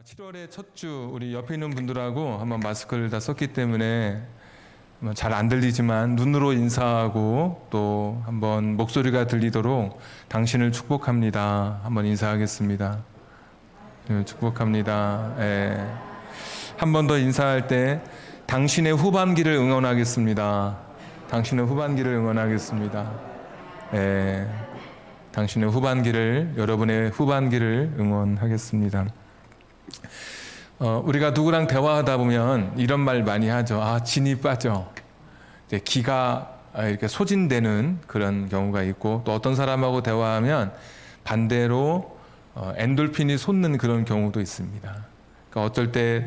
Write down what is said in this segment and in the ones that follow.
7월의 첫 주 우리 옆에 있는 분들하고 한번 마스크를 다 썼기 때문에 잘 안 들리지만 눈으로 인사하고 또 한번 목소리가 들리도록 당신을 축복합니다. 한번 인사하겠습니다. 축복합니다. 한 번 더 인사할 때 당신의 후반기를 응원하겠습니다. 당신의 후반기를 응원하겠습니다. 당신의 후반기를, 여러분의 후반기를 응원하겠습니다. 우리가 누구랑 대화하다 보면 이런 말 많이 하죠. 진이 빠져. 이제 기가 이렇게 소진되는 그런 경우가 있고, 또 어떤 사람하고 대화하면 반대로 엔돌핀이 솟는 그런 경우도 있습니다. 그러니까 어쩔 때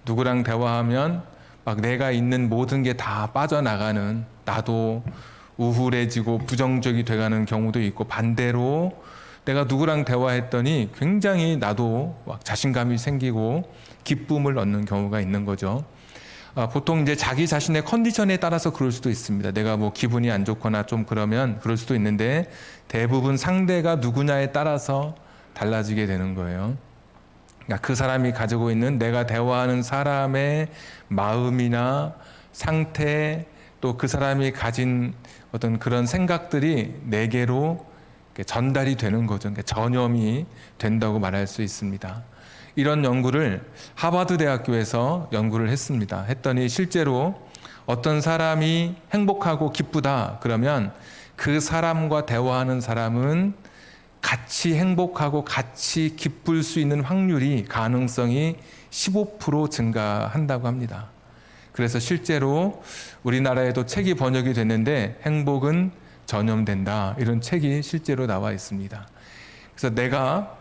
누구랑 대화하면 막 내가 있는 모든 게 다 빠져나가는, 나도 우울해지고 부정적이 돼가는 경우도 있고, 반대로 내가 누구랑 대화했더니 굉장히 나도 막 자신감이 생기고 기쁨을 얻는 경우가 있는 거죠. 보통 이제 자기 자신의 컨디션에 따라서 그럴 수도 있습니다. 내가 뭐 기분이 안 좋거나 좀 그러면 그럴 수도 있는데, 대부분 상대가 누구냐에 따라서 달라지게 되는 거예요. 그러니까 그 사람이 가지고 있는, 내가 대화하는 사람의 마음이나 상태, 또 그 사람이 가진 어떤 그런 생각들이 내게로 전달이 되는 거죠. 그러니까 전염이 된다고 말할 수 있습니다. 이런 연구를 하버드 대학교에서 연구를 했습니다. 했더니 실제로 어떤 사람이 행복하고 기쁘다 그러면 그 사람과 대화하는 사람은 같이 행복하고 같이 기쁠 수 있는 확률이, 가능성이 15% 증가한다고 합니다. 그래서 실제로 우리나라에도 책이 번역이 됐는데, 행복은 전염된다, 이런 책이 실제로 나와 있습니다. 그래서 그러니까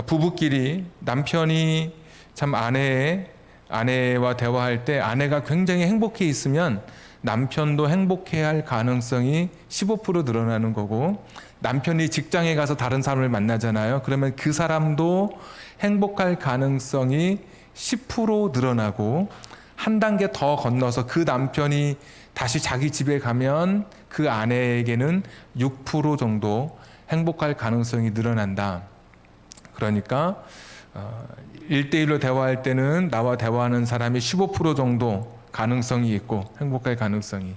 부부끼리 남편이 참 아내와 대화할 때 아내가 굉장히 행복해 있으면 남편도 행복해 할 가능성이 15% 늘어나는 거고, 남편이 직장에 가서 다른 사람을 만나잖아요. 그러면 그 사람도 행복할 가능성이 10% 늘어나고, 한 단계 더 건너서 그 남편이 다시 자기 집에 가면 그 아내에게는 6% 정도 행복할 가능성이 늘어난다. 그러니까 1대1로 대화할 때는 나와 대화하는 사람이 15% 정도 가능성이 있고, 행복할 가능성이,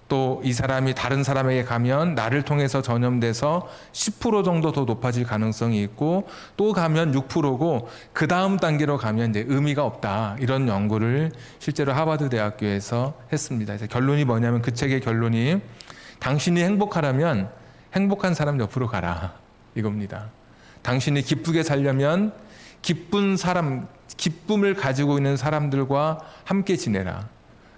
또 이 사람이 다른 사람에게 가면 나를 통해서 전염돼서 10% 정도 더 높아질 가능성이 있고, 또 가면 6%고 그 다음 단계로 가면 이제 의미가 없다, 이런 연구를 실제로 하버드 대학교에서 했습니다. 그래서 결론이 뭐냐면, 그 책의 결론이 당신이 행복하라면 행복한 사람 옆으로 가라, 이겁니다. 당신이 기쁘게 살려면 기쁨을 가지고 있는 사람들과 함께 지내라.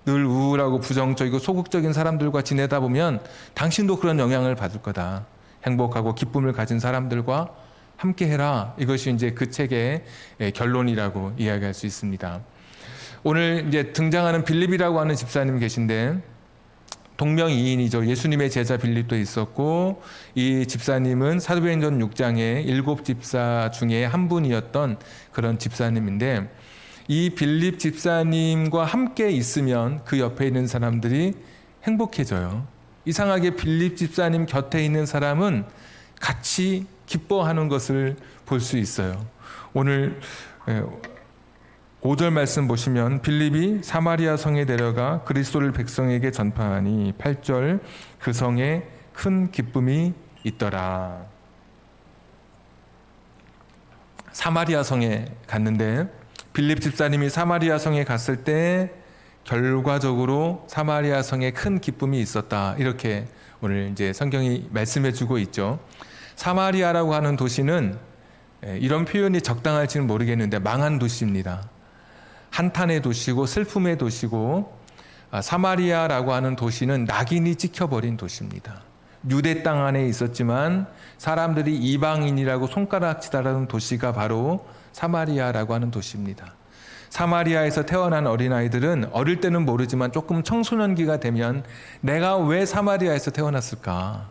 늘 우울하고 부정적이고 소극적인 사람들과 지내다 보면 당신도 그런 영향을 받을 거다. 행복하고 기쁨을 가진 사람들과 함께 해라. 이것이 이제 그 책의 결론이라고 이야기할 수 있습니다. 오늘 이제 등장하는 빌립이라고 하는 집사님 계신데, 동명이인이죠. 예수님의 제자 빌립도 있었고, 이 집사님은 사도행전 6장의 7 집사 중에 한 분이었던 그런 집사님인데, 이 빌립 집사님과 함께 있으면 그 옆에 있는 사람들이 행복해져요. 이상하게 빌립 집사님 곁에 있는 사람은 같이 기뻐하는 것을 볼 수 있어요. 오늘 5절 말씀 보시면, 빌립이 사마리아 성에 내려가 그리스도를 백성에게 전파하니 8절, 그 성에 큰 기쁨이 있더라. 사마리아 성에 갔는데, 빌립 집사님이 사마리아 성에 갔을 때 결과적으로 사마리아 성에 큰 기쁨이 있었다, 이렇게 오늘 이제 성경이 말씀해 주고 있죠. 사마리아라고 하는 도시는, 이런 표현이 적당할지는 모르겠는데, 망한 도시입니다. 한탄의 도시고 슬픔의 도시고, 사마리아라고 하는 도시는 낙인이 찍혀버린 도시입니다. 유대 땅 안에 있었지만 사람들이 이방인이라고 손가락질하는 도시가 바로 사마리아라고 하는 도시입니다. 사마리아에서 태어난 어린아이들은 어릴 때는 모르지만 조금 청소년기가 되면, 내가 왜 사마리아에서 태어났을까?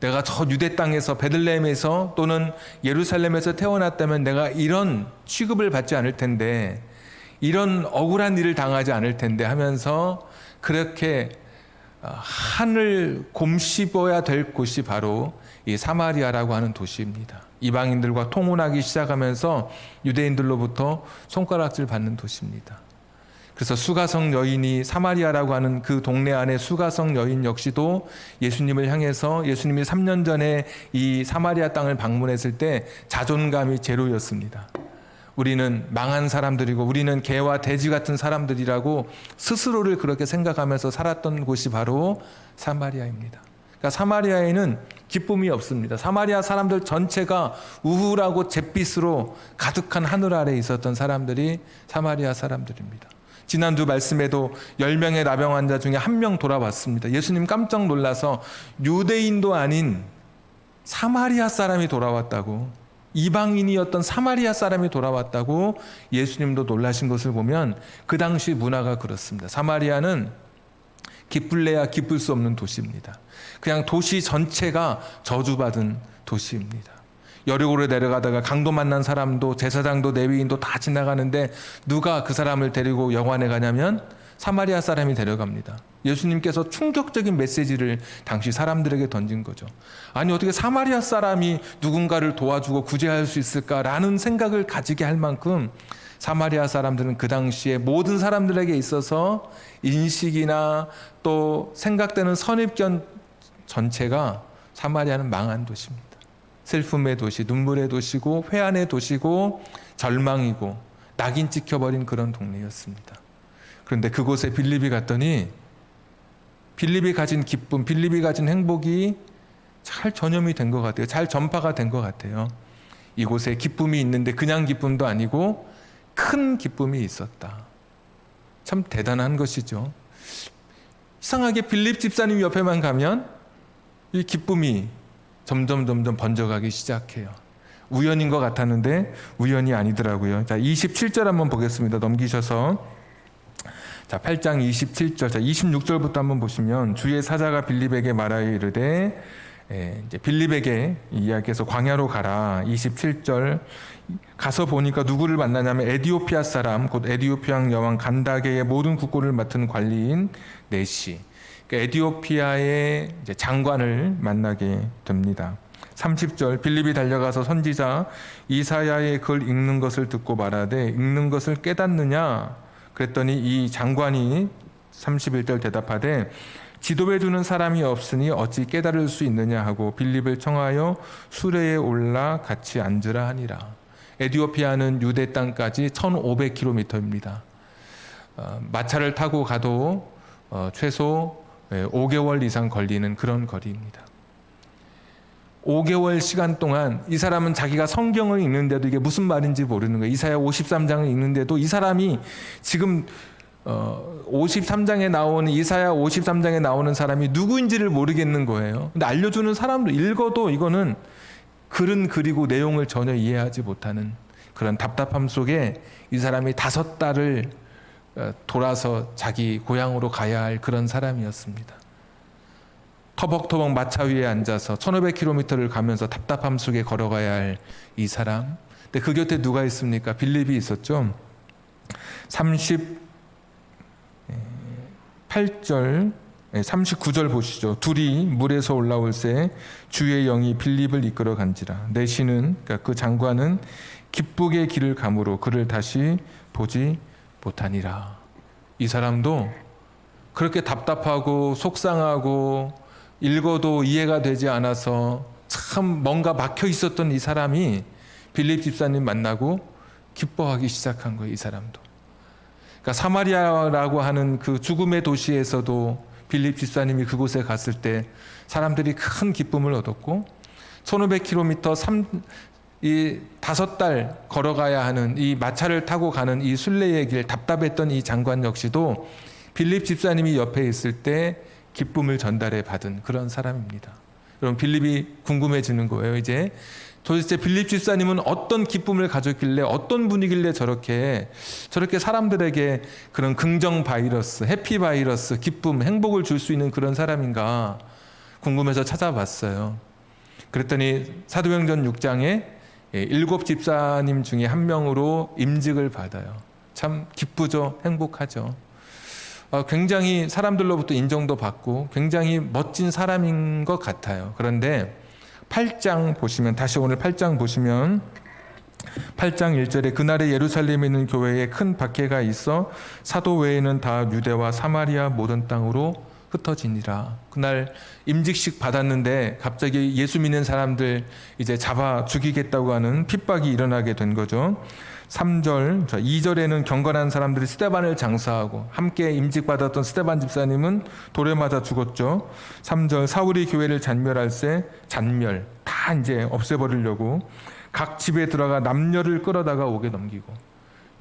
내가 저 유대 땅에서, 베들레헴에서 또는 예루살렘에서 태어났다면 내가 이런 취급을 받지 않을 텐데, 이런 억울한 일을 당하지 않을 텐데 하면서 그렇게 한을 곰씹어야 될 곳이 바로 이 사마리아라고 하는 도시입니다. 이방인들과 통혼하기 시작하면서 유대인들로부터 손가락질 받는 도시입니다. 그래서 수가성 여인이 사마리아라고 하는 그 동네 안에 수가성 여인 역시도 예수님을 향해서 예수님이 3년 전에 이 사마리아 땅을 방문했을 때 자존감이 제로였습니다. 우리는 망한 사람들이고 우리는 개와 돼지 같은 사람들이라고 스스로를 그렇게 생각하면서 살았던 곳이 바로 사마리아입니다. 그러니까 사마리아에는 기쁨이 없습니다. 사마리아 사람들 전체가 우울하고 잿빛으로 가득한 하늘 아래에 있었던 사람들이 사마리아 사람들입니다. 지난주 말씀에도 10명의 나병 환자 중에 1명 돌아왔습니다. 예수님 깜짝 놀라서 유대인도 아닌 사마리아 사람이 돌아왔다고, 이방인이었던 사마리아 사람이 돌아왔다고 예수님도 놀라신 것을 보면 그 당시 문화가 그렇습니다. 사마리아는 기쁠래야 기쁠 수 없는 도시입니다. 그냥 도시 전체가 저주받은 도시입니다. 여리고로 내려가다가 강도 만난 사람도 제사장도 레위인도 다 지나가는데 누가 그 사람을 데리고 영안에 가냐면 사마리아 사람이 데려갑니다. 예수님께서 충격적인 메시지를 당시 사람들에게 던진 거죠. 아니 어떻게 사마리아 사람이 누군가를 도와주고 구제할 수 있을까라는 생각을 가지게 할 만큼 사마리아 사람들은 그 당시에 모든 사람들에게 있어서 인식이나 또 생각되는 선입견 전체가 사마리아는 망한 도시입니다. 슬픔의 도시, 눈물의 도시고 회한의 도시고 절망이고 낙인 찍혀버린 그런 동네였습니다. 그런데 그곳에 빌립이 갔더니 빌립이 가진 기쁨, 빌립이 가진 행복이 잘 전염이 된 것 같아요. 잘 전파가 된 것 같아요. 이곳에 기쁨이 있는데 그냥 기쁨도 아니고 큰 기쁨이 있었다. 참 대단한 것이죠. 이상하게 빌립 집사님 옆에만 가면 이 기쁨이 점점 번져가기 시작해요. 우연인 것 같았는데 우연이 아니더라고요. 자, 27절 한번 보겠습니다. 넘기셔서. 자, 8장 27절. 자, 26절부터 한번 보시면 주의 사자가 빌립에게 말하여 이르되, 이제 빌립에게 이야기해서 광야로 가라. 27절. 가서 보니까 누구를 만나냐면 에디오피아 사람, 곧 에디오피아 여왕 간다게의 모든 국고를 맡은 관리인 네시. 에디오피아의 이제 장관을 만나게 됩니다. 30절 빌립이 달려가서 선지자 이사야의 글 읽는 것을 듣고 말하되 읽는 것을 깨닫느냐? 그랬더니 이 장관이 31절 대답하되 지도해 주는 사람이 없으니 어찌 깨달을 수 있느냐 하고 빌립을 청하여 수레에 올라 같이 앉으라 하니라. 에디오피아는 유대 땅까지 1500km입니다. 마차를 타고 가도 최소 5개월 이상 걸리는 그런 거리입니다. 5개월 시간 동안 이 사람은 자기가 성경을 읽는데도 이게 무슨 말인지 모르는 거예요. 이사야 53장을 읽는데도 이 사람이 지금 53장에 나오는 이사야 53장에 나오는 사람이 누구인지를 모르겠는 거예요. 근데 알려주는 사람도 읽어도 이거는 글은 그리고 내용을 전혀 이해하지 못하는 그런 답답함 속에 이 사람이 5달을 돌아서 자기 고향으로 가야 할 그런 사람이었습니다. 터벅터벅 마차 위에 앉아서 1500km를 가면서 답답함 속에 걸어가야 할 이 사람. 근데 그 곁에 누가 있습니까? 빌립이 있었죠. 38절, 39절 보시죠. 둘이 물에서 올라올새 주의 영이 빌립을 이끌어 간지라. 내시는, 그러니까 그 장관은 기쁘게 길을 가므로 그를 다시 보지 못하니라. 이 사람도 그렇게 답답하고 속상하고 읽어도 이해가 되지 않아서 참 뭔가 막혀 있었던 이 사람이 빌립 집사님 만나고 기뻐하기 시작한 거예요. 이 사람도. 그러니까 사마리아라고 하는 그 죽음의 도시에서도 빌립 집사님이 그곳에 갔을 때 사람들이 큰 기쁨을 얻었고 1500km 이 5달 걸어가야 하는 이 마차를 타고 가는 이 순례의 길, 답답했던 이 장관 역시도 빌립 집사님이 옆에 있을 때 기쁨을 전달해 받은 그런 사람입니다. 여러분, 빌립이 궁금해지는 거예요. 이제 도대체 빌립 집사님은 어떤 기쁨을 가졌길래, 어떤 분이길래 저렇게 사람들에게 그런 긍정 바이러스, 해피 바이러스, 기쁨, 행복을 줄 수 있는 그런 사람인가 궁금해서 찾아봤어요. 그랬더니 사도행전 6장에 7 집사님 중에 한 명으로 임직을 받아요. 참 기쁘죠. 행복하죠. 굉장히 사람들로부터 인정도 받고 굉장히 멋진 사람인 것 같아요. 그런데 8장 보시면, 다시 오늘 8장 보시면 8장 1절에 그날에 예루살렘에 있는 교회에 큰 박해가 있어 사도 외에는 다 유대와 사마리아 모든 땅으로 흩어지니라. 그날 임직식 받았는데 갑자기 예수 믿는 사람들 이제 잡아 죽이겠다고 하는 핍박이 일어나게 된 거죠. 3절, 2절에는 경건한 사람들이 스데반을 장사하고 함께 임직받았던 스데반 집사님은 돌에 맞아 죽었죠. 3절, 사울이 교회를 잔멸할세, 잔멸 다 이제 없애버리려고 각 집에 들어가 남녀를 끌어다가 옥에 넘기고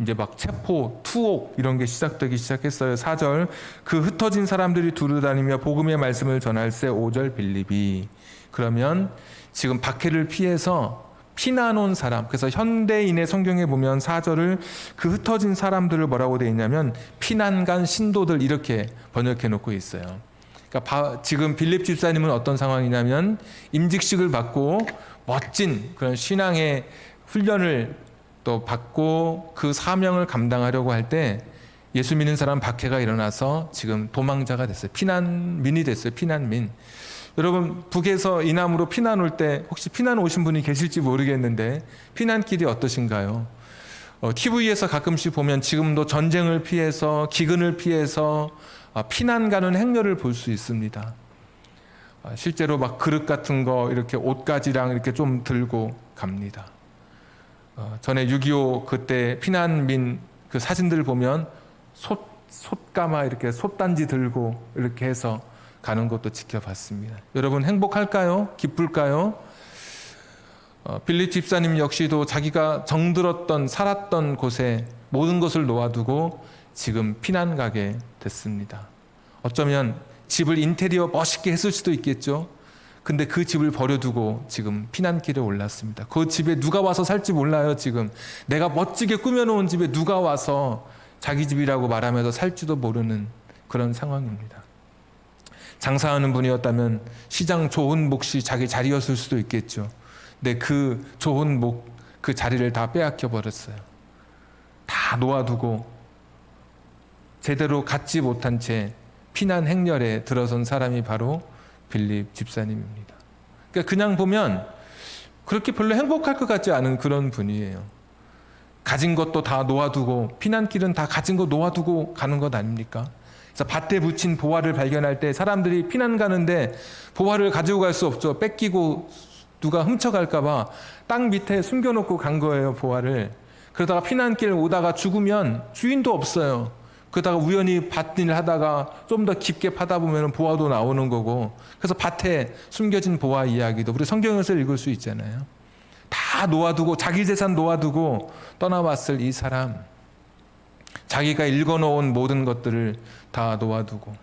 이제 막 체포, 투옥 이런 게 시작되기 시작했어요. 4절, 그 흩어진 사람들이 두루다니며 복음의 말씀을 전할세. 5절, 빌립이. 그러면 지금 박해를 피해서 피난 온 사람, 그래서 현대인의 성경에 보면 4절을 그 흩어진 사람들을 뭐라고 되어 있냐면 피난 간 신도들 이렇게 번역해 놓고 있어요. 그러니까 지금 빌립 집사님은 어떤 상황이냐면 임직식을 받고 멋진 그런 신앙의 훈련을 또 받고 그 사명을 감당하려고 할 때 예수 믿는 사람 박해가 일어나서 지금 도망자가 됐어요. 피난민이 됐어요. 피난민. 여러분 북에서 이남으로 피난 올 때 혹시 피난 오신 분이 계실지 모르겠는데 피난길이 어떠신가요? TV에서 가끔씩 보면 지금도 전쟁을 피해서 기근을 피해서 피난 가는 행렬을 볼 수 있습니다. 실제로 막 그릇 같은 거 이렇게 옷가지랑 이렇게 좀 들고 갑니다. 전에 6.25 그때 피난민 그 사진들 보면 솥가마 이렇게 솥단지 들고 이렇게 해서 가는 것도 지켜봤습니다. 여러분 행복할까요? 기쁠까요? 빌립 집사님 역시도 자기가 정들었던 살았던 곳에 모든 것을 놓아두고 지금 피난 가게 됐습니다. 어쩌면 집을 인테리어 멋있게 했을 수도 있겠죠. 근데 그 집을 버려두고 지금 피난길에 올랐습니다. 그 집에 누가 와서 살지 몰라요. 지금 내가 멋지게 꾸며놓은 집에 누가 와서 자기 집이라고 말하면서 살지도 모르는 그런 상황입니다. 장사하는 분이었다면 시장 좋은 몫이 자기 자리였을 수도 있겠죠. 근데 그 좋은 그 자리를 다 빼앗겨 버렸어요. 다 놓아두고 제대로 갖지 못한 채 피난 행렬에 들어선 사람이 바로 빌립 집사님입니다. 그러니까 그냥 보면 그렇게 별로 행복할 것 같지 않은 그런 분이에요. 가진 것도 다 놓아두고 피난길은 다 가진 거 놓아두고 가는 것 아닙니까? 그래서 밭에 붙인 보화를 발견할 때 사람들이 피난 가는데 보화를 가지고 갈 수 없죠. 뺏기고 누가 훔쳐갈까 봐 땅 밑에 숨겨놓고 간 거예요. 보화를. 그러다가 피난길 오다가 죽으면 주인도 없어요. 그러다가 우연히 밭일 하다가 좀 더 깊게 파다 보면 보화도 나오는 거고, 그래서 밭에 숨겨진 보화 이야기도 우리 성경에서 읽을 수 있잖아요. 다 놓아두고 자기 재산 놓아두고 떠나왔을 이 사람, 자기가 읽어놓은 모든 것들을 다 놓아두고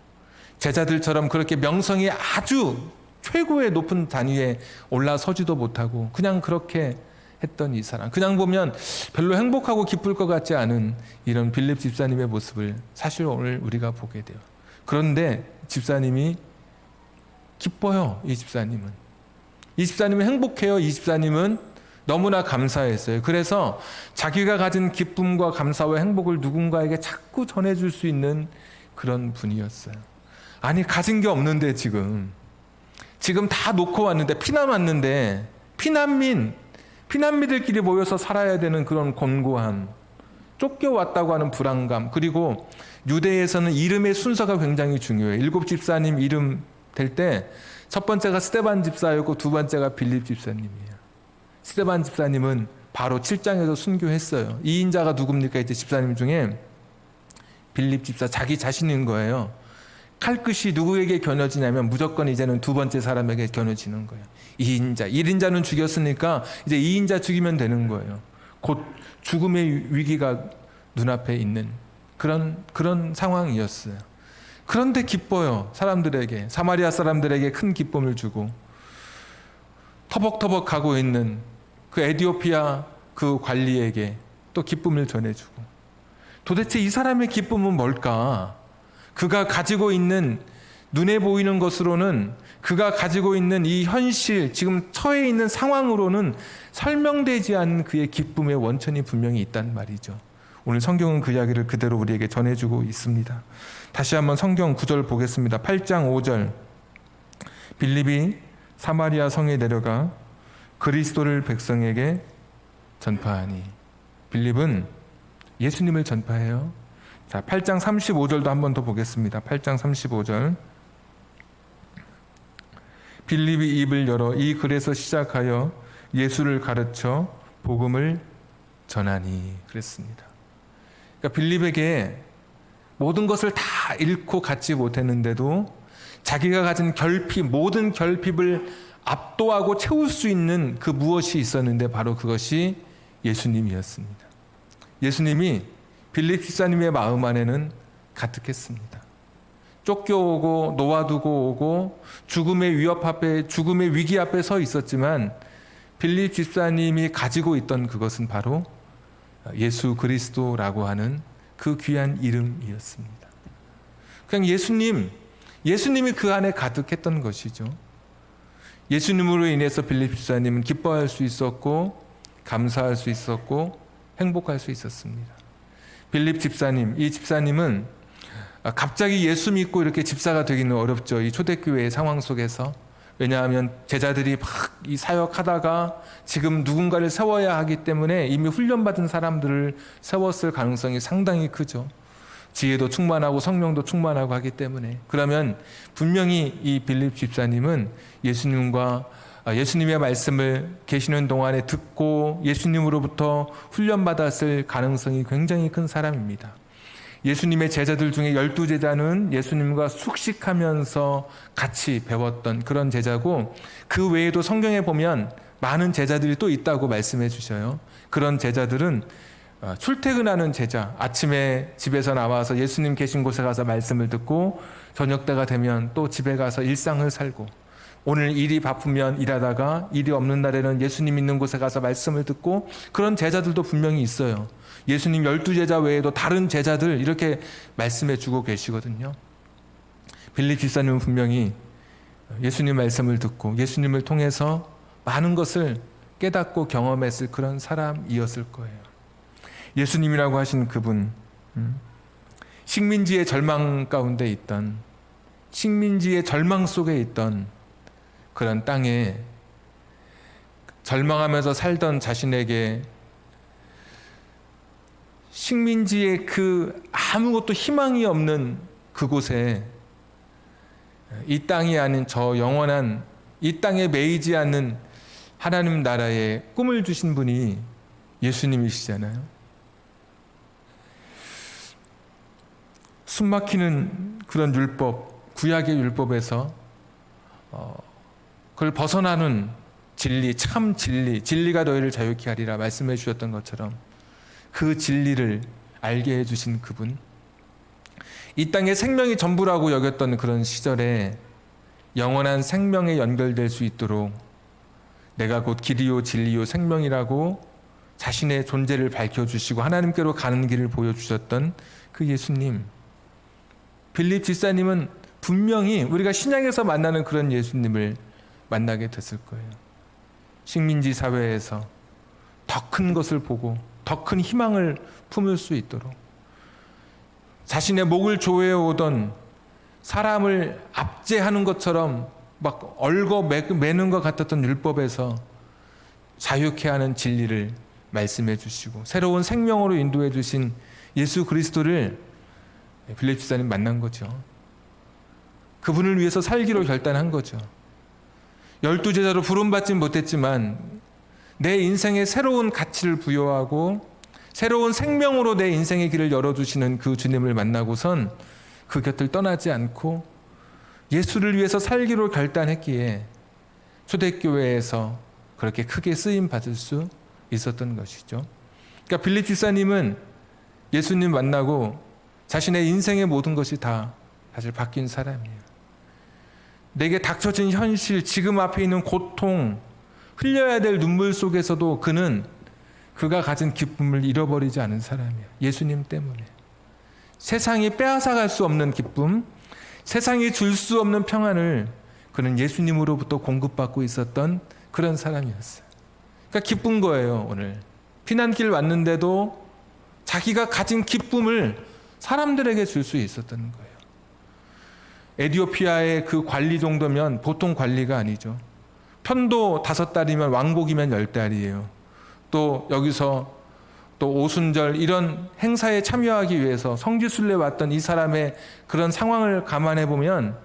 제자들처럼 그렇게 명성이 아주 최고의 높은 단위에 올라서지도 못하고 그냥 그렇게 했던 이 사람, 그냥 보면 별로 행복하고 기쁠 것 같지 않은 이런 빌립 집사님의 모습을 사실 오늘 우리가 보게 돼요. 그런데 집사님이 기뻐요. 이 집사님은 행복해요. 이 집사님은 너무나 감사했어요. 그래서 자기가 가진 기쁨과 감사와 행복을 누군가에게 자꾸 전해줄 수 있는 그런 분이었어요. 아니 가진 게 없는데 지금 다 놓고 왔는데 피난 왔는데 피난민들끼리 모여서 살아야 되는 그런 곤고함, 쫓겨왔다고 하는 불안감, 그리고 유대에서는 이름의 순서가 굉장히 중요해요. 7 집사님 이름 될 때 첫 번째가 스데반 집사였고 두 번째가 빌립 집사님이에요. 스데반 집사님은 바로 7장에서 순교했어요. 2인자가 누굽니까? 이제 집사님 중에 빌립 집사 자기 자신인 거예요. 칼끝이 누구에게 겨눠지냐면 무조건 이제는 두 번째 사람에게 겨눠지는 거예요. 2인자, 1인자는 죽였으니까 이제 2인자 죽이면 되는 거예요. 곧 죽음의 위기가 눈앞에 있는 그런 상황이었어요. 그런데 기뻐요. 사람들에게, 사마리아 사람들에게 큰 기쁨을 주고 터벅터벅 가고 있는 그 에티오피아 그 관리에게 또 기쁨을 전해주고, 도대체 이 사람의 기쁨은 뭘까? 그가 가지고 있는 눈에 보이는 것으로는, 그가 가지고 있는 이 현실, 지금 처해 있는 상황으로는 설명되지 않는 그의 기쁨의 원천이 분명히 있단 말이죠. 오늘 성경은 그 이야기를 그대로 우리에게 전해주고 있습니다. 다시 한번 성경 구절 보겠습니다. 8장 5절. 빌립이 사마리아 성에 내려가 그리스도를 백성에게 전파하니. 빌립은 예수님을 전파해요. 자, 8장 35절도 한 번 더 보겠습니다. 8장 35절. 빌립이 입을 열어 이 글에서 시작하여 예수를 가르쳐 복음을 전하니 그랬습니다. 그러니까 빌립에게 모든 것을 다 잃고 갖지 못했는데도 자기가 가진 결핍, 모든 결핍을 압도하고 채울 수 있는 그 무엇이 있었는데 바로 그것이 예수님이었습니다. 예수님이 빌립 집사님의 마음 안에는 가득했습니다. 쫓겨오고 놓아두고 오고 죽음의 위기 앞에 서 있었지만 빌립 집사님이 가지고 있던 그것은 바로 예수 그리스도라고 하는 그 귀한 이름이었습니다. 그냥 예수님이 그 안에 가득했던 것이죠. 예수님으로 인해서 빌립 집사님은 기뻐할 수 있었고 감사할 수 있었고 행복할 수 있었습니다. 빌립 집사님, 이 집사님은 갑자기 예수 믿고 이렇게 집사가 되기는 어렵죠. 이 초대교회의 상황 속에서. 왜냐하면 제자들이 막 이 사역하다가 지금 누군가를 세워야 하기 때문에 이미 훈련받은 사람들을 세웠을 가능성이 상당히 크죠. 지혜도 충만하고 성령도 충만하고 하기 때문에. 그러면 분명히 이 빌립 집사님은 예수님의 말씀을 계시는 동안에 듣고 예수님으로부터 훈련받았을 가능성이 굉장히 큰 사람입니다. 예수님의 제자들 중에 12제자는 예수님과 숙식하면서 같이 배웠던 그런 제자고, 그 외에도 성경에 보면 많은 제자들이 또 있다고 말씀해 주셔요. 그런 제자들은 출퇴근하는 제자, 아침에 집에서 나와서 예수님 계신 곳에 가서 말씀을 듣고 저녁 때가 되면 또 집에 가서 일상을 살고, 오늘 일이 바쁘면 일하다가 일이 없는 날에는 예수님 있는 곳에 가서 말씀을 듣고, 그런 제자들도 분명히 있어요. 예수님 12제자 외에도 다른 제자들 이렇게 말씀해 주고 계시거든요. 빌립 집사님은 분명히 예수님 말씀을 듣고 예수님을 통해서 많은 것을 깨닫고 경험했을 그런 사람이었을 거예요. 예수님이라고 하신 그분, 식민지의 절망 가운데 있던, 식민지의 절망 속에 있던 그런 땅에 절망하면서 살던 자신에게 식민지의 그 아무것도 희망이 없는 그곳에 이 땅이 아닌 저 영원한 이 땅에 매이지 않는 하나님 나라에 꿈을 주신 분이 예수님이시잖아요. 숨막히는 그런 율법, 구약의 율법에서 그걸 벗어나는 진리, 참 진리, 진리가 너희를 자유케 하리라 말씀해 주셨던 것처럼 그 진리를 알게 해주신 그분, 이 땅의 생명이 전부라고 여겼던 그런 시절에 영원한 생명에 연결될 수 있도록 내가 곧 길이요 진리요 생명이라고 자신의 존재를 밝혀주시고 하나님께로 가는 길을 보여주셨던 그 예수님, 빌립 집사님은 분명히 우리가 신약에서 만나는 그런 예수님을 만나게 됐을 거예요. 식민지 사회에서 더 큰 것을 보고 더 큰 희망을 품을 수 있도록 자신의 목을 조여해 오던 사람을 압제하는 것처럼 막 얽어 매는 것 같았던 율법에서 자유케 하는 진리를 말씀해 주시고 새로운 생명으로 인도해 주신 예수 그리스도를 빌립 집사님 만난 거죠. 그분을 위해서 살기로 결단한 거죠. 12제자로 부름받진 못했지만 내 인생에 새로운 가치를 부여하고 새로운 생명으로 내 인생의 길을 열어주시는 그 주님을 만나고선 그 곁을 떠나지 않고 예수를 위해서 살기로 결단했기에 초대교회에서 그렇게 크게 쓰임 받을 수 있었던 것이죠. 그러니까 빌립 집사님은 예수님 만나고 자신의 인생의 모든 것이 다 사실 바뀐 사람이에요. 내게 닥쳐진 현실, 지금 앞에 있는 고통, 흘려야 될 눈물 속에서도 그는 그가 가진 기쁨을 잃어버리지 않은 사람이에요. 예수님 때문에. 세상이 빼앗아갈 수 없는 기쁨, 세상이 줄 수 없는 평안을 그는 예수님으로부터 공급받고 있었던 그런 사람이었어요. 그러니까 기쁜 거예요. 오늘 피난길 왔는데도 자기가 가진 기쁨을 사람들에게 줄 수 있었던 거예요. 에티오피아의 그 관리 정도면 보통 관리가 아니죠. 편도 5달이면 왕복이면 10달이에요. 또 여기서 또 오순절 이런 행사에 참여하기 위해서 성지순례 왔던 이 사람의 그런 상황을 감안해 보면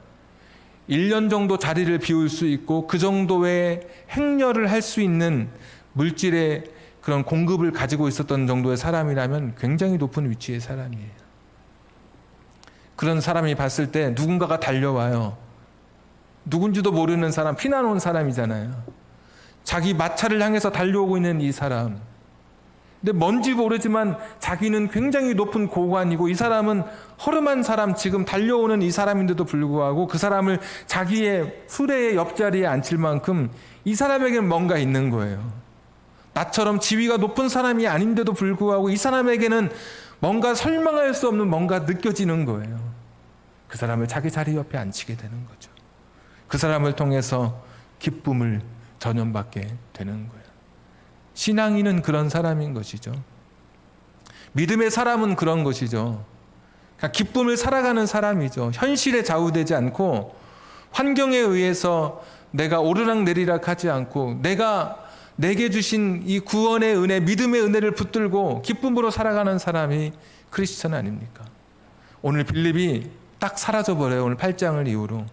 1년 정도 자리를 비울 수 있고 그 정도의 행렬을 할 수 있는 물질의 그런 공급을 가지고 있었던 정도의 사람이라면 굉장히 높은 위치의 사람이에요. 그런 사람이 봤을 때 누군가가 달려와요. 누군지도 모르는 사람, 피난 온 사람이잖아요. 자기 마차를 향해서 달려오고 있는 이 사람. 근데 뭔지 모르지만 자기는 굉장히 높은 고관이고 이 사람은 허름한 사람, 지금 달려오는 이 사람인데도 불구하고 그 사람을 자기의 수레의 옆자리에 앉힐 만큼 이 사람에게는 뭔가 있는 거예요. 나처럼 지위가 높은 사람이 아닌데도 불구하고 이 사람에게는 뭔가 설명할 수 없는 뭔가 느껴지는 거예요. 그 사람을 자기 자리 옆에 앉히게 되는 거죠. 그 사람을 통해서 기쁨을 전염받게 되는 거예요. 신앙인은 그런 사람인 것이죠. 믿음의 사람은 그런 것이죠. 그러니까 기쁨을 살아가는 사람이죠. 현실에 좌우되지 않고 환경에 의해서 내가 오르락내리락 하지 않고 내게 주신 이 구원의 은혜, 믿음의 은혜를 붙들고 기쁨으로 살아가는 사람이 크리스천 아닙니까? 오늘 빌립이 딱 사라져버려요. 오늘 8장을 이후로.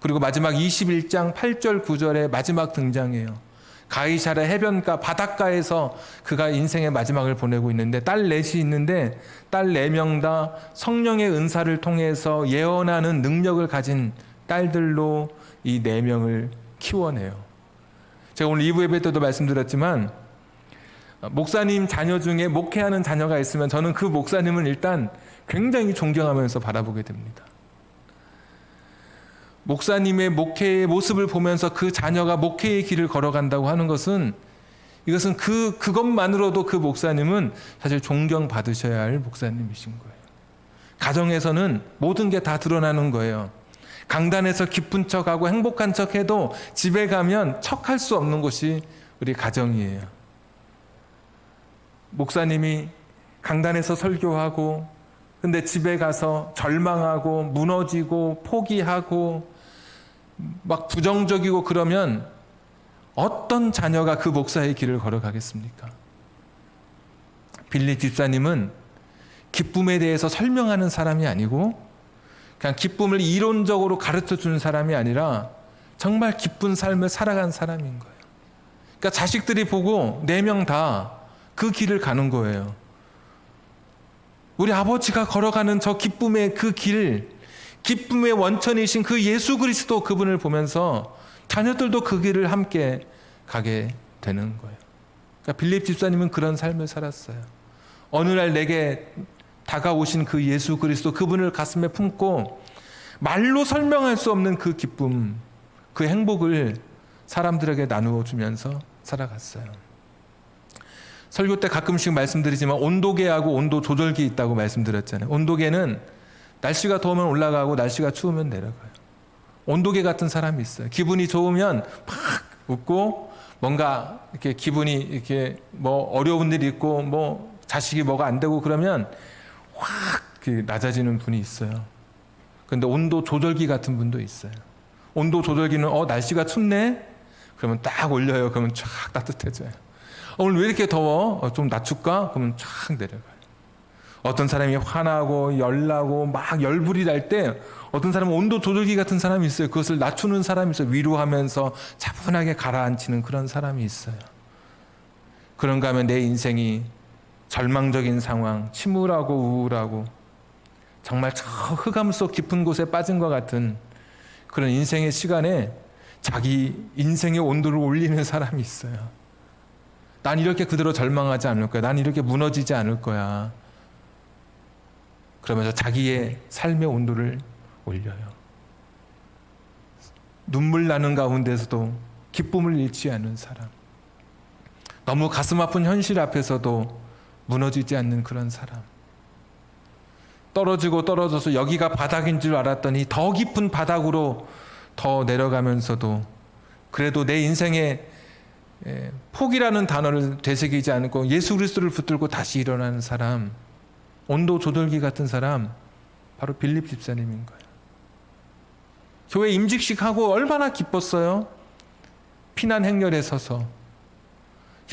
그리고 마지막 21장 8절 9절에 마지막 등장해요. 가이사랴 해변가 바닷가에서 그가 인생의 마지막을 보내고 있는데 딸 넷이 있는데 딸 4명 다 성령의 은사를 통해서 예언하는 능력을 가진 딸들로 이 4명을 키워내요. 제가 오늘 2부 예배 때도 말씀드렸지만 목사님 자녀 중에 목회하는 자녀가 있으면 저는 그 목사님은 일단 굉장히 존경하면서 바라보게 됩니다. 목사님의 목회의 모습을 보면서 그 자녀가 목회의 길을 걸어간다고 하는 것은 이것은 그것만으로도 그 목사님은 사실 존경받으셔야 할 목사님이신 거예요. 가정에서는 모든 게 다 드러나는 거예요. 강단에서 기쁜 척하고 행복한 척해도 집에 가면 척할 수 없는 곳이 우리 가정이에요. 목사님이 강단에서 설교하고 근데 집에 가서 절망하고 무너지고 포기하고 막 부정적이고 그러면 어떤 자녀가 그 목사의 길을 걸어가겠습니까? 빌립 집사님은 기쁨에 대해서 설명하는 사람이 아니고 그냥 기쁨을 이론적으로 가르쳐 주는 사람이 아니라 정말 기쁜 삶을 살아간 사람인 거예요. 그러니까 자식들이 보고 4명 다 그 길을 가는 거예요. 우리 아버지가 걸어가는 저 기쁨의 그 길, 기쁨의 원천이신 그 예수 그리스도 그분을 보면서 자녀들도 그 길을 함께 가게 되는 거예요. 그러니까 빌립 집사님은 그런 삶을 살았어요. 어느 날 내게 다가오신 그 예수 그리스도 그분을 가슴에 품고 말로 설명할 수 없는 그 기쁨, 그 행복을 사람들에게 나누어 주면서 살아갔어요. 설교 때 가끔씩 말씀드리지만 온도계하고 온도 조절기 있다고 말씀드렸잖아요. 온도계는 날씨가 더우면 올라가고 날씨가 추우면 내려가요. 온도계 같은 사람이 있어요. 기분이 좋으면 막 웃고 뭔가 이렇게 기분이 이렇게 뭐 어려운 일이 있고 뭐 자식이 뭐가 안 되고 그러면 확 낮아지는 분이 있어요. 그런데 온도 조절기 같은 분도 있어요. 온도 조절기는 날씨가 춥네? 그러면 딱 올려요. 그러면 쫙 따뜻해져요. 오늘 왜 이렇게 더워? 좀 낮출까? 그러면 쫙 내려가요. 어떤 사람이 화나고 열나고 막 열불이 날 때 어떤 사람은 온도 조절기 같은 사람이 있어요. 그것을 낮추는 사람이 있어요. 위로하면서 차분하게 가라앉히는 그런 사람이 있어요. 그런가 하면 내 인생이 절망적인 상황, 침울하고 우울하고 정말 저 흑암 속 깊은 곳에 빠진 것 같은 그런 인생의 시간에 자기 인생의 온도를 올리는 사람이 있어요. 난 이렇게 그대로 절망하지 않을 거야. 난 이렇게 무너지지 않을 거야. 그러면서 자기의 삶의 온도를 올려요. 눈물 나는 가운데서도 기쁨을 잃지 않는 사람. 너무 가슴 아픈 현실 앞에서도 무너지지 않는 그런 사람. 떨어지고 떨어져서 여기가 바닥인 줄 알았더니 더 깊은 바닥으로 더 내려가면서도 그래도 내 인생에 포기라는 단어를 되새기지 않고 예수 그리스도를 붙들고 다시 일어나는 사람, 온도 조절기 같은 사람, 바로 빌립 집사님인 거예요. 교회 임직식하고 얼마나 기뻤어요. 피난 행렬에 서서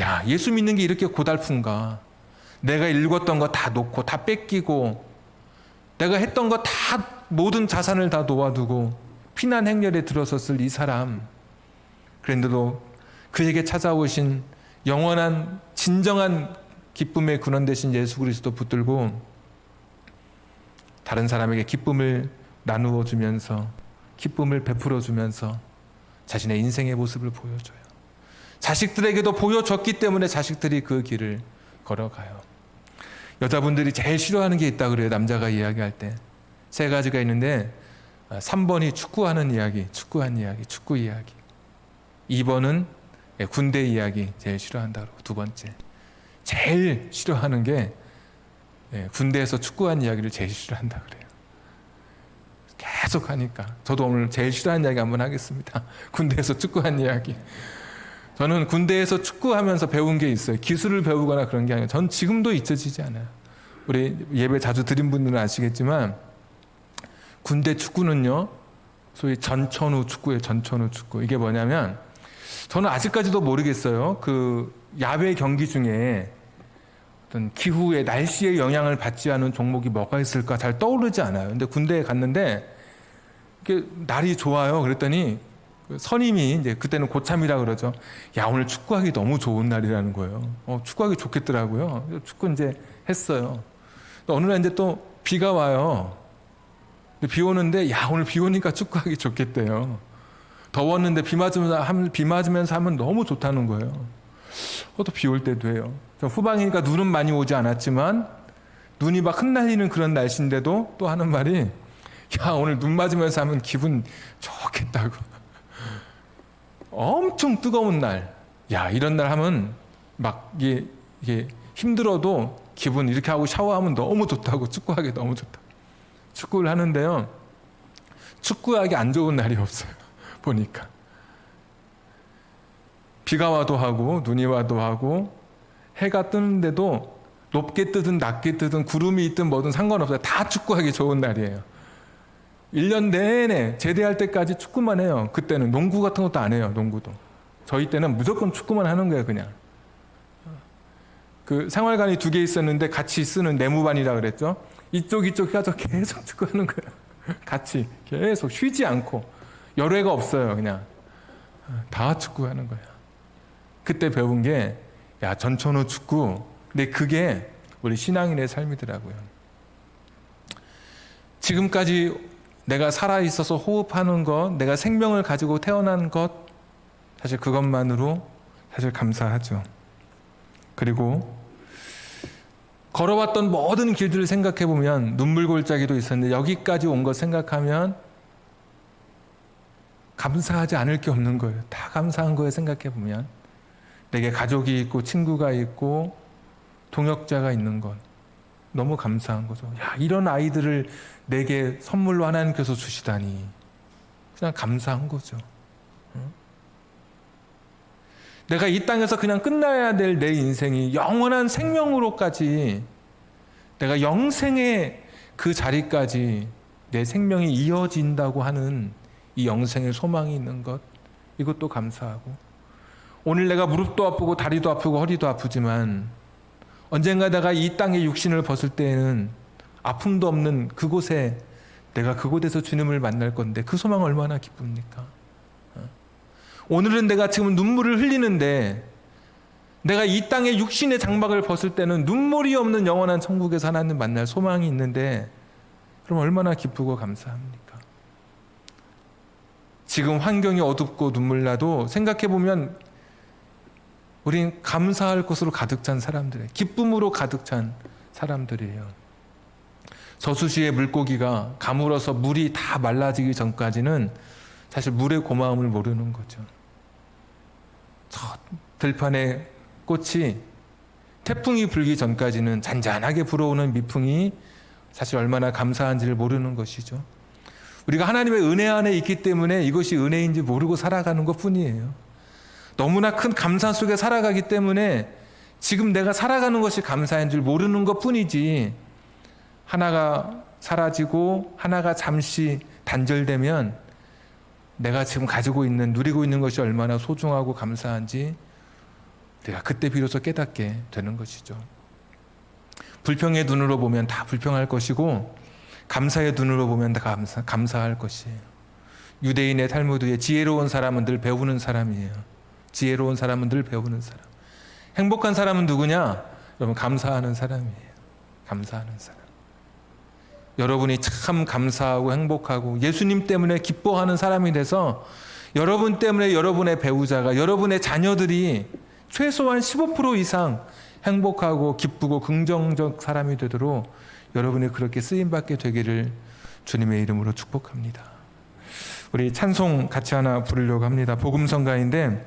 야, 예수 믿는 게 이렇게 고달픈가? 내가 읽었던 거 다 놓고 다 뺏기고 내가 했던 거 다 모든 자산을 다 놓아두고 피난 행렬에 들어섰을 이 사람, 그런데도 그에게 찾아오신 영원한 진정한 기쁨의 근원 되신 예수 그리스도 붙들고 다른 사람에게 기쁨을 나누어 주면서 기쁨을 베풀어 주면서 자신의 인생의 모습을 보여줘요. 자식들에게도 보여줬기 때문에 자식들이 그 길을 걸어가요. 여자분들이 제일 싫어하는 게 있다 그래요. 남자가 이야기할 때. 3가지가 있는데 3번이 축구하는 이야기, 축구한 이야기, 축구 이야기. 2번은 군대 이야기 제일 싫어한다 그러고 2번째. 제일 싫어하는 게 군대에서 축구한 이야기를 제일 싫어한다 그래요. 계속 하니까. 저도 오늘 제일 싫어하는 이야기 한번 하겠습니다. 군대에서 축구한 이야기. 저는 군대에서 축구하면서 배운 게 있어요. 기술을 배우거나 그런 게 아니라 전 지금도 잊혀지지 않아요. 우리 예배 자주 드린 분들은 아시겠지만 군대 축구는요, 소위 전천후 축구예요. 전천후 축구. 이게 뭐냐면 저는 아직까지도 모르겠어요. 그 야외 경기 중에 어떤 기후의 날씨의 영향을 받지 않은 종목이 뭐가 있을까 잘 떠오르지 않아요. 근데 군대에 갔는데 이게 날이 좋아요. 그랬더니 선임이 이제 그때는 고참이라 그러죠. 야, 오늘 축구하기 너무 좋은 날이라는 거예요. 축구하기 좋겠더라고요. 축구 이제 했어요. 또 어느 날 이제 또 비가 와요. 비 오는데 야, 오늘 비 오니까 축구하기 좋겠대요. 더웠는데 비 맞으면서 하면 너무 좋다는 거예요. 또 비 올 때도 해요. 후방이니까 눈은 많이 오지 않았지만 눈이 막 흩날리는 그런 날씨인데도 또 하는 말이 야, 오늘 눈 맞으면서 하면 기분 좋겠다고. 엄청 뜨거운 날, 야, 이런 날 하면 막 이게 힘들어도 기분 이렇게 하고 샤워하면 너무 좋다고, 축구하기 너무 좋다. 축구를 하는데요, 축구하기 안 좋은 날이 없어요. 보니까 비가 와도 하고 눈이 와도 하고 해가 뜨는데도 높게 뜨든 낮게 뜨든 구름이 있든 뭐든 상관없어요. 다 축구하기 좋은 날이에요. 1년 내내 제대할 때까지 축구만 해요. 그때는 농구 같은 것도 안 해요. 농구도. 저희 때는 무조건 축구만 하는 거예요. 그냥. 그 생활관이 2개 있었는데 같이 쓰는 내무반이라 그랬죠. 이쪽 해서 계속 축구하는 거예요. 같이 계속 쉬지 않고 열애가 없어요. 그냥 다 축구하는 거예요. 그때 배운 게 야, 전천후 축구. 근데 그게 우리 신앙인의 삶이더라고요. 지금까지 내가 살아있어서 호흡하는 것, 내가 생명을 가지고 태어난 것, 사실 그것만으로 사실 감사하죠. 그리고 걸어왔던 모든 길들을 생각해 보면 눈물골짜기도 있었는데 여기까지 온 것 생각하면 감사하지 않을 게 없는 거예요. 다 감사한 거예요. 생각해 보면 내게 가족이 있고 친구가 있고 동역자가 있는 것 너무 감사한 거죠. 야, 이런 아이들을 내게 선물로 하나님께서 주시다니 그냥 감사한 거죠. 내가 이 땅에서 그냥 끝나야 될 내 인생이 영원한 생명으로까지 내가 영생의 그 자리까지 내 생명이 이어진다고 하는 이 영생의 소망이 있는 것, 이것도 감사하고, 오늘 내가 무릎도 아프고 다리도 아프고 허리도 아프지만 언젠가 내가 이 땅의 육신을 벗을 때에는 아픔도 없는 그곳에 내가 그곳에서 주님을 만날 건데 그 소망 얼마나 기쁩니까? 오늘은 내가 지금 눈물을 흘리는데 내가 이 땅의 육신의 장막을 벗을 때는 눈물이 없는 영원한 천국에서 하나님 만날 소망이 있는데 그럼 얼마나 기쁘고 감사합니까? 지금 환경이 어둡고 눈물 나도 생각해보면 우린 감사할 것으로 가득 찬 사람들이에요. 기쁨으로 가득 찬 사람들이에요. 저수지의 물고기가 가물어서 물이 다 말라지기 전까지는 사실 물의 고마움을 모르는 거죠. 저 들판의 꽃이 태풍이 불기 전까지는 잔잔하게 불어오는 미풍이 사실 얼마나 감사한지를 모르는 것이죠. 우리가 하나님의 은혜 안에 있기 때문에 이것이 은혜인지 모르고 살아가는 것뿐이에요. 너무나 큰 감사 속에 살아가기 때문에 지금 내가 살아가는 것이 감사인 줄 모르는 것뿐이지, 하나가 사라지고 하나가 잠시 단절되면 내가 지금 가지고 있는, 누리고 있는 것이 얼마나 소중하고 감사한지 내가 그때 비로소 깨닫게 되는 것이죠. 불평의 눈으로 보면 다 불평할 것이고 감사의 눈으로 보면 다 감사할 것이에요. 유대인의 탈무드에 지혜로운 사람은 늘 배우는 사람이에요. 지혜로운 사람은 늘 배우는 사람. 행복한 사람은 누구냐? 여러분, 감사하는 사람이에요. 감사하는 사람. 여러분이 참 감사하고 행복하고 예수님 때문에 기뻐하는 사람이 돼서 여러분 때문에 여러분의 배우자가, 여러분의 자녀들이 최소한 15% 이상 행복하고 기쁘고 긍정적 사람이 되도록 여러분이 그렇게 쓰임받게 되기를 주님의 이름으로 축복합니다. 우리 찬송 같이 하나 부르려고 합니다. 복음성가인데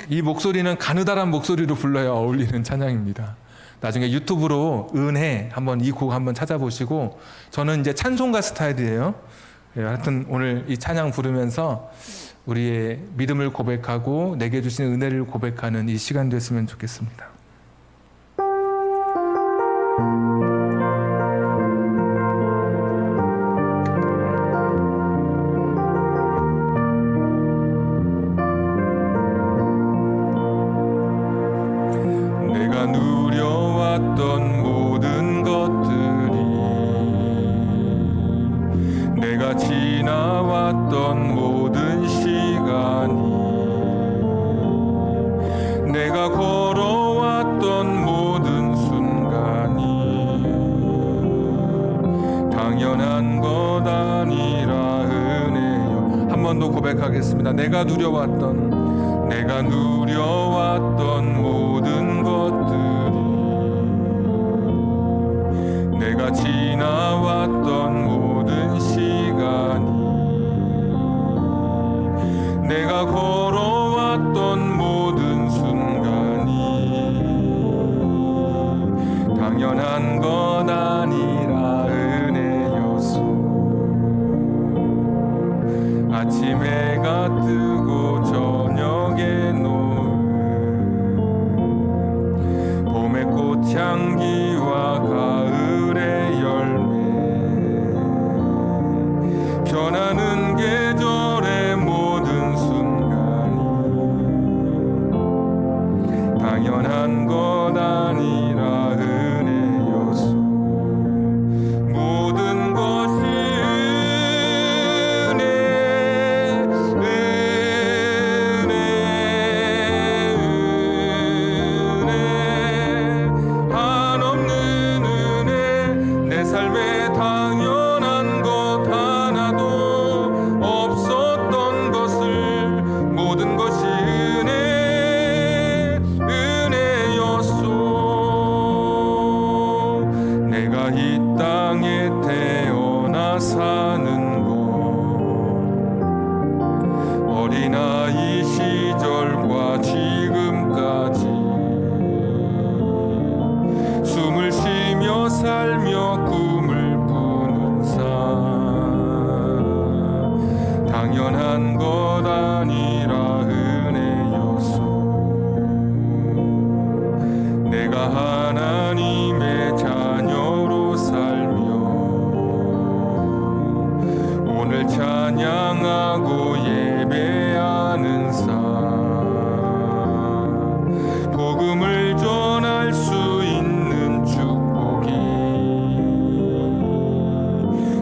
이 목소리는 가느다란 목소리로 불러야 어울리는 찬양입니다. 나중에 유튜브로 은혜 한번 이 곡 한번 찾아보시고, 저는 이제 찬송가 스타일이에요. 하여튼 오늘 이 찬양 부르면서 우리의 믿음을 고백하고 내게 주신 은혜를 고백하는 이 시간 됐으면 좋겠습니다. 내가 누려왔던 모든 것들이, 내가 지나왔던 모든 시간이, 내가 걸어왔던 모든 순간이 당연한 것 아니라 은혜요. 한 번 더 고백하겠습니다. 내가 누려왔던 모든 것들이, 내가 지나왔던 모든 시간이, 내가 걸어왔던 모든 순간이 당연한 건 아니라 은혜였소. 아침 해가 뜨고 저녁에 노을, 봄의 꽃향기와 가을의 열매, 변하는 계절의 모든 순간이 당연한 것 아니라 은혜였소. 모든 것이 사는 것, 어린아이 시절과 지금까지 숨을 쉬며 살며 꿈을 꾸는 삶, 당연한 것 아니라 은혜였소. 내가 하나님의 자녀로 살며 오늘 찬양하고 예배하는 삶, 복음을 전할 수 있는 축복이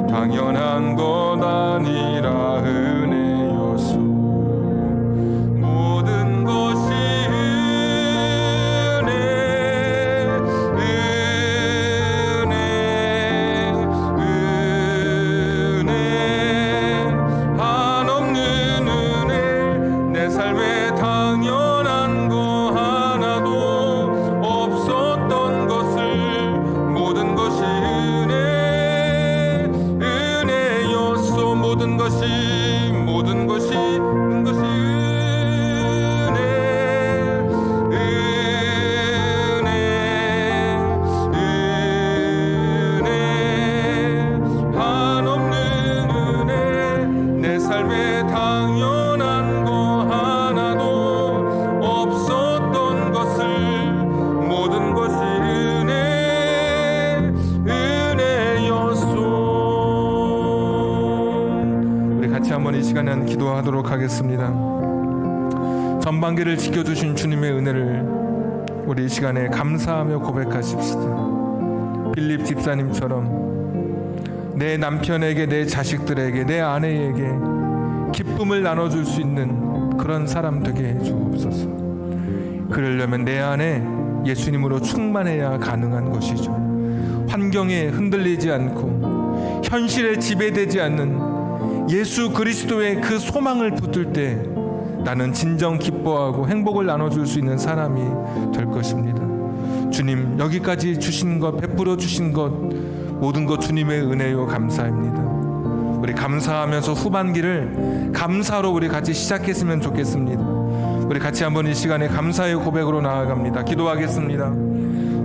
당연한 것 아니라 은혜였소. 모든 것이 은혜, 은혜, 시간에는 기도하도록 하겠습니다. 전반기를 지켜주신 주님의 은혜를 우리 이 시간에 감사하며 고백하십시다. 빌립 집사님처럼 내 남편에게, 내 자식들에게, 내 아내에게 기쁨을 나눠줄 수 있는 그런 사람 되게 해 주옵소서. 그러려면 내 안에 예수님으로 충만해야 가능한 것이죠. 환경에 흔들리지 않고 현실에 지배되지 않는 예수 그리스도의 그 소망을 붙들 때 나는 진정 기뻐하고 행복을 나눠줄 수 있는 사람이 될 것입니다. 주님, 여기까지 주신 것, 베풀어 주신 것, 모든 것 주님의 은혜요 감사합니다. 우리 감사하면서 후반기를 감사로 우리 같이 시작했으면 좋겠습니다. 우리 같이 한번 이 시간에 감사의 고백으로 나아갑니다. 기도하겠습니다.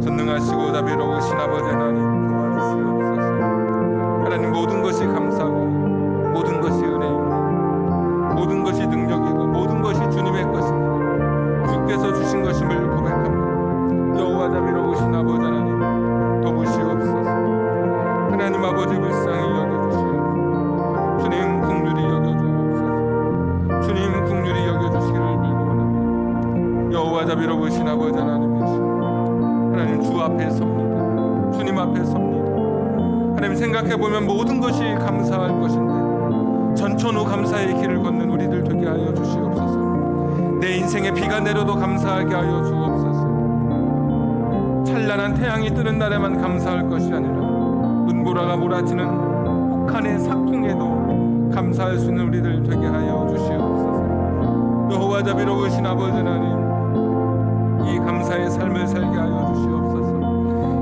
전능하시고 자비로우신 아버지 하나님, 도와주시옵소서. 하나님, 모든 것이 감사고 모든 것이 은혜입니다. 모든 것이 능력이고 모든 것이 주님의 것입니다. 주께서 주신 것임을 고백합니다. 여호와 자비로우신 아버지 하나님, 도우시옵소서. 하나님 아버지 불쌍히 여겨주시옵소서. 주님 긍휼히 여겨주옵소서. 주님 긍휼히 여겨주시기를 빌고원합니다. 여호와 자비로우신 아버지 하나님이시오. 하나님, 주 앞에 섭니다. 주님 앞에 섭니다. 하나님, 생각해보면 모든 것이 감사할 것인데 전천후 감사의 길을 걷는 우리들 되게 하여 주시옵소서. 내 인생에 비가 내려도 감사하게 하여 주옵소서. 찬란한 태양이 뜨는 날에만 감사할 것이 아니라 눈보라가 몰아치는 혹한의 삭풍에도 감사할 수 있는 우리들 되게 하여 주시옵소서. 여호와 자비로우신 아버지 하나님, 이 감사의 삶을 살게 하여 주시옵소서.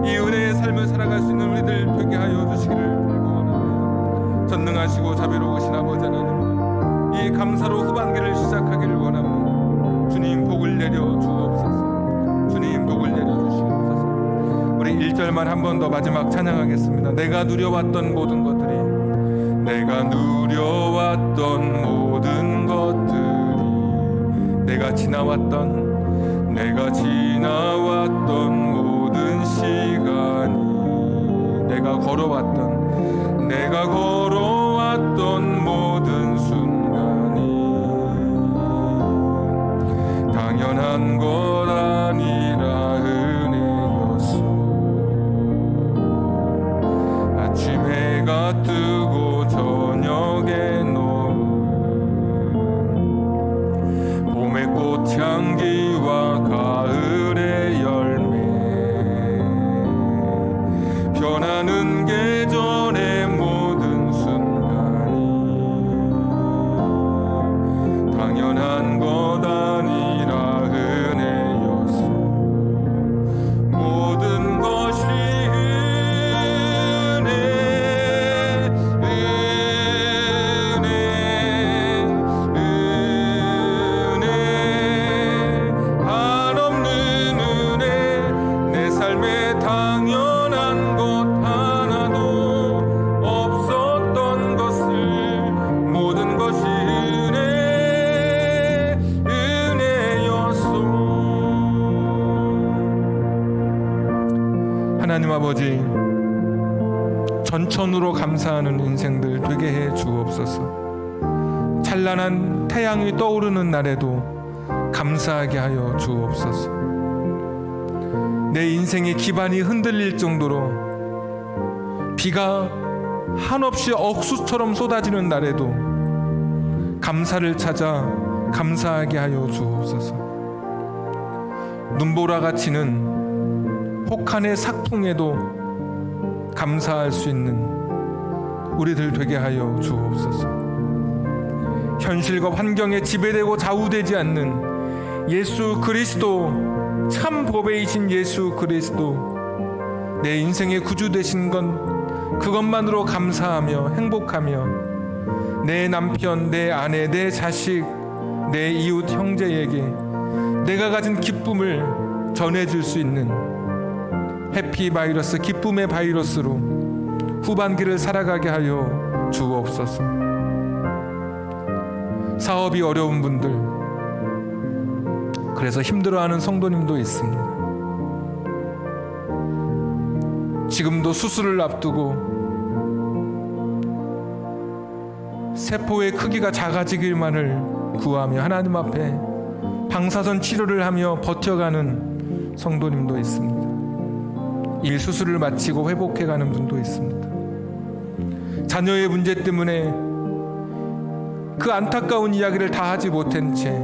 이 은혜의 삶을 살아갈 수 있는 우리들 되게 하여 주시기를 원합니다. 전능하시고 자비로우신 아버지 하나님, 이 감사로 후반기를 시작하기를 원합니다. 주님 복을 내려 주옵소서. 주님 복을 내려 주시옵소서. 우리 1절만 한 번 더 마지막 찬양하겠습니다. 내가 누려왔던 모든 것들이, 내가 누려왔던 모든 것들이, 내가 지나왔던 모든 시간이, 내가 걸어왔던 모든 순간이 당연한 것 아니라 은혜였소. 아침 해가 뜨고 저녁에 노을, 봄의 꽃향기와 가을의 열매, 변하는 계절의 모든 순간이 당연한 것 아니라 은혜였소. 모든 것이 은혜, 한없는 은혜, 내 삶에 당연한 것 하나도 없었던 것을, 모든 것이 은혜였소. 하나님 아버지, 전천후로 감사하는 인생들 되게 해 주옵소서. 찬란한 태양이 떠오르는 날에도 감사하게 하여 주옵소서. 내 인생의 기반이 흔들릴 정도로 비가 한없이 억수처럼 쏟아지는 날에도 감사를 찾아 감사하게 하여 주옵소서. 눈보라가 치는 혹한의 삭풍에도 감사할 수 있는 우리들 되게 하여 주옵소서. 현실과 환경에 지배되고 좌우되지 않는 예수 그리스도, 참 보배이신 예수 그리스도, 내 인생의 구주 되신 건 그것만으로 감사하며 행복하며 내 남편, 내 아내, 내 자식, 내 이웃 형제에게 내가 가진 기쁨을 전해줄 수 있는 해피 바이러스, 기쁨의 바이러스로 후반기를 살아가게 하여 주옵소서. 사업이 어려운 분들, 그래서 힘들어하는 성도님도 있습니다. 지금도 수술을 앞두고 세포의 크기가 작아지길만을 구하며 하나님 앞에 방사선 치료를 하며 버텨가는 성도님도 있습니다. 일 수술을 마치고 회복해가는 분도 있습니다. 자녀의 문제 때문에 그 안타까운 이야기를 다 하지 못한 채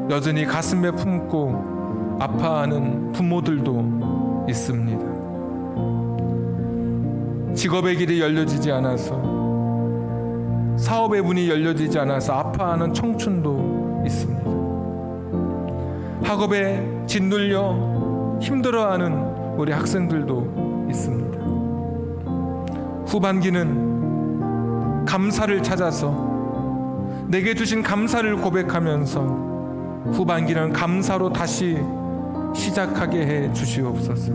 여전히 가슴에 품고 아파하는 부모들도 있습니다. 직업의 길이 열려지지 않아서, 사업의 문이 열려지지 않아서 아파하는 청춘도 있습니다. 학업에 짓눌려 힘들어하는 우리 학생들도 있습니다. 후반기는 감사를 찾아서 내게 주신 감사를 고백하면서 후반기는 감사로 다시 시작하게 해 주시옵소서.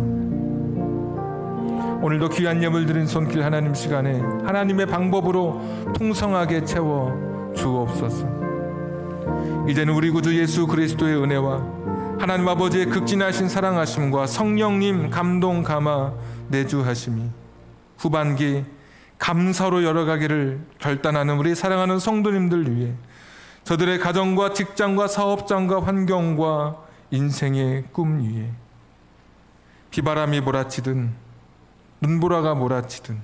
오늘도 귀한 예물 드린 손길 하나님 시간에 하나님의 방법으로 풍성하게 채워 주옵소서. 이제는 우리 구주 예수 그리스도의 은혜와 하나님 아버지의 극진하신 사랑하심과 성령님 감동 감화 내주하심이 후반기 감사로 열어가기를 결단하는 우리 사랑하는 성도님들 위해 저들의 가정과 직장과 사업장과 환경과 인생의 꿈 위에 비바람이 몰아치든 눈보라가 몰아치든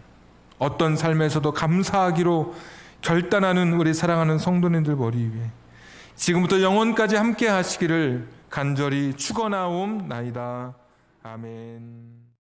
어떤 삶에서도 감사하기로 결단하는 우리 사랑하는 성도님들 머리 위에 지금부터 영원까지 함께 하시기를 간절히 축원하옵나이다. 아멘.